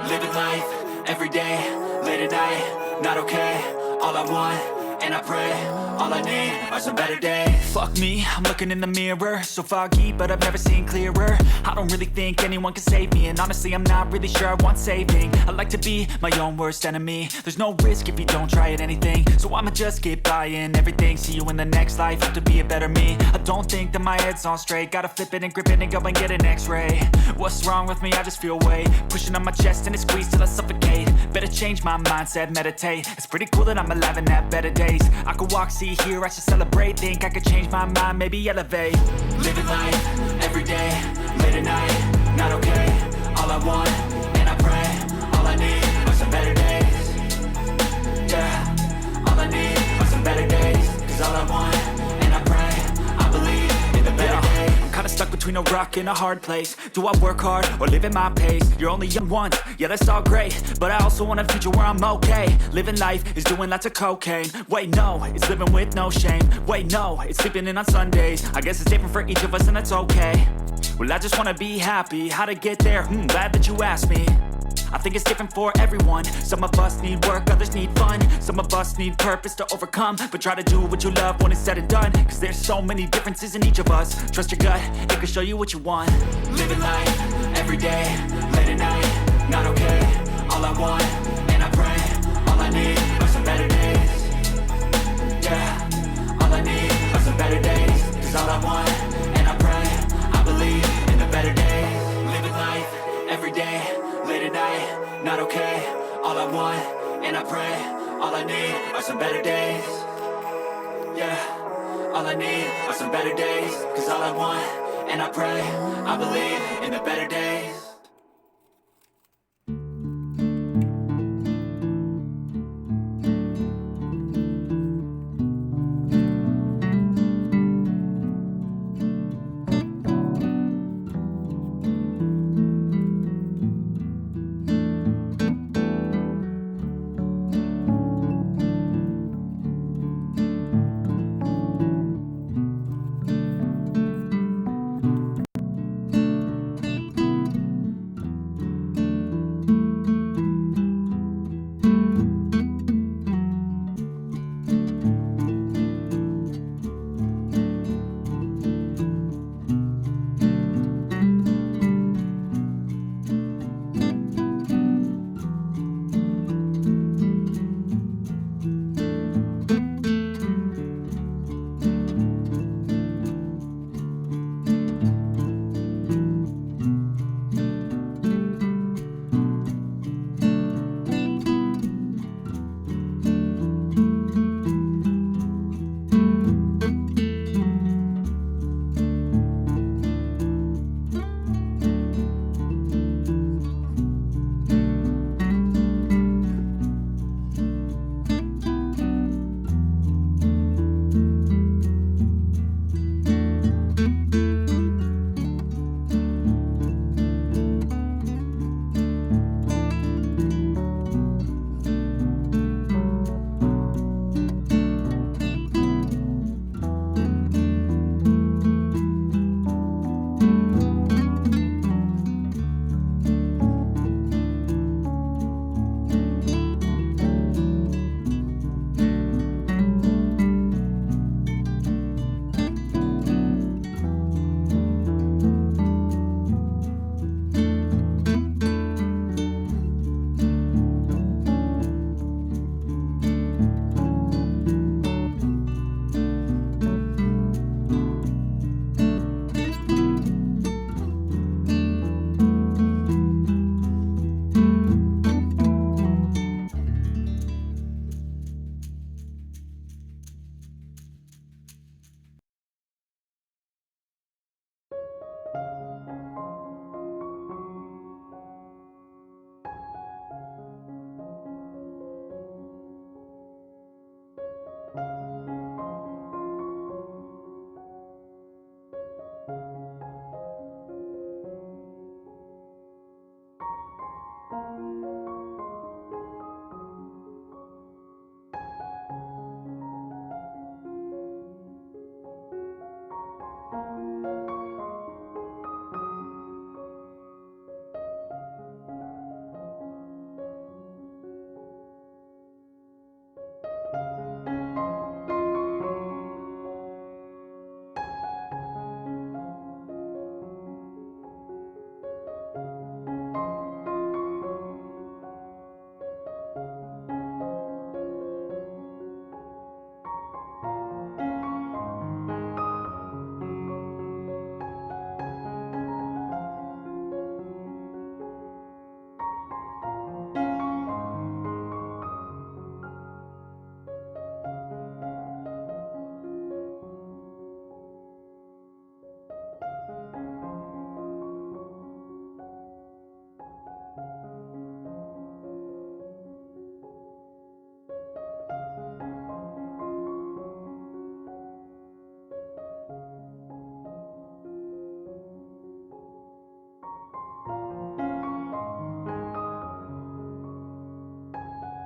Living life, everyday, late at night, not okay. All I want, and I pray, all I need are some better days. Fuck me, I'm looking in the mirror, so foggy, but I've never seen clearer. I don't really think anyone can save me, and honestly I'm not really sure I want saving. I like to be my own worst enemy. There's no risk if you don't try at anything, so I'ma just get buying everything. See you in the next life, have to be a better me. I don't think that my head's on straight, gotta flip it and grip it and go and get an x-ray. What's wrong with me? I just feel weight pushing on my chest and it squeezes till I suffocate. Better change my mindset, meditate. It's pretty cool that I'm alive and have better days. I could walk, see, hear, I should celebrate. Think I could change my mind, maybe elevate. Living life, everyday, late at night, not okay. All I want, and I pray, all I need are some better days. Yeah, all I need are some better days. Cause all I want, and I pray, I believe in the better days. I'm kinda stuck between a rock and a hard place. Do I work hard or live at my pace? You're only young once, yeah that's all great, but I also want a future where I'm okay. Living life is doing lots of cocaine. Wait no, it's living with no shame. Wait no, it's sleeping in on Sundays. I guess it's different for each of us and that's okay. Well I just wanna be happy, how to get there? Glad that you asked me. I think it's different for everyone. Some of us need work, others need fun. Some of us need purpose to overcome. But try to do what you love when it's said and done. Cause there's so many differences in each of us. Trust your gut, it can show you what you want. Living life, everyday, late at night, not okay. All I want, and I pray, all I need are some better days. Yeah, all I need are some better days. Cause all I want, and I pray, I believe in the better days. Living life, everyday, late at night, not okay. All I want, and I pray, all I need are some better days. Yeah, all I need are some better days. Cause all I want, and I pray, I believe in the better days.